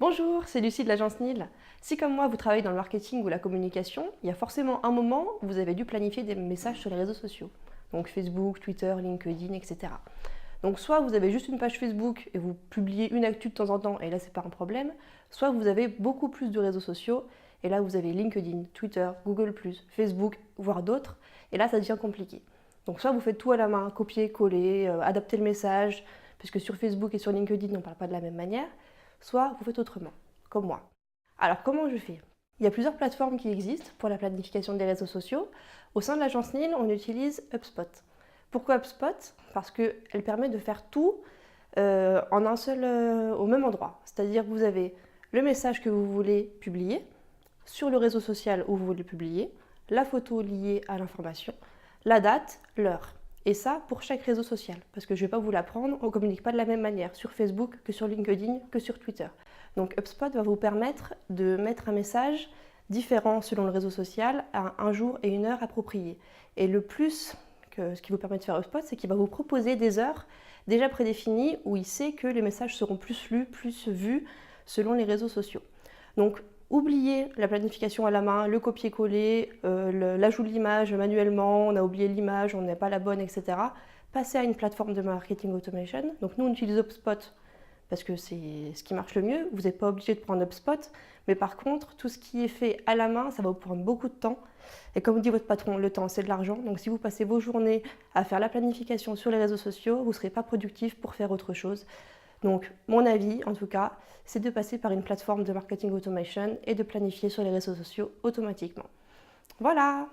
Bonjour, c'est Lucie de l'agence NIL. Si comme moi vous travaillez dans le marketing ou la communication, il y a forcément un moment où vous avez dû planifier des messages sur les réseaux sociaux. Donc Facebook, Twitter, LinkedIn, etc. Donc soit vous avez juste une page Facebook et vous publiez une actu de temps en temps et là c'est pas un problème, soit vous avez beaucoup plus de réseaux sociaux et là vous avez LinkedIn, Twitter, Google+, Facebook, voire d'autres et là ça devient compliqué. Donc soit vous faites tout à la main, copier, coller, adapter le message, puisque sur Facebook et sur LinkedIn on ne parle pas de la même manière, soit vous faites autrement, comme moi. Alors comment je fais? Il y a plusieurs plateformes qui existent pour la planification des réseaux sociaux. Au sein de l'agence NIL, on utilise HubSpot. Pourquoi HubSpot? Parce qu'elle permet de faire tout en un seul, au même endroit. C'est-à-dire que vous avez le message que vous voulez publier, sur le réseau social où vous voulez publier, la photo liée à l'information, la date, l'heure. Et ça pour chaque réseau social, parce que je ne vais pas vous l'apprendre, on ne communique pas de la même manière sur Facebook que sur LinkedIn que sur Twitter. Donc HubSpot va vous permettre de mettre un message différent selon le réseau social à un jour et une heure appropriés. Et le plus que ce qui vous permet de faire HubSpot, c'est qu'il va vous proposer des heures déjà prédéfinies où il sait que les messages seront plus lus, plus vus selon les réseaux sociaux. Donc oubliez la planification à la main, le copier-coller, l'ajout de l'image manuellement, on a oublié l'image, on n'a pas la bonne, etc. Passez à une plateforme de marketing automation. Donc nous, on utilise HubSpot parce que c'est ce qui marche le mieux. Vous n'êtes pas obligé de prendre HubSpot, mais par contre, tout ce qui est fait à la main, ça va vous prendre beaucoup de temps. Et comme dit votre patron, le temps, c'est de l'argent. Donc si vous passez vos journées à faire la planification sur les réseaux sociaux, vous ne serez pas productif pour faire autre chose. Donc, mon avis, en tout cas, c'est de passer par une plateforme de marketing automation et de planifier sur les réseaux sociaux automatiquement. Voilà!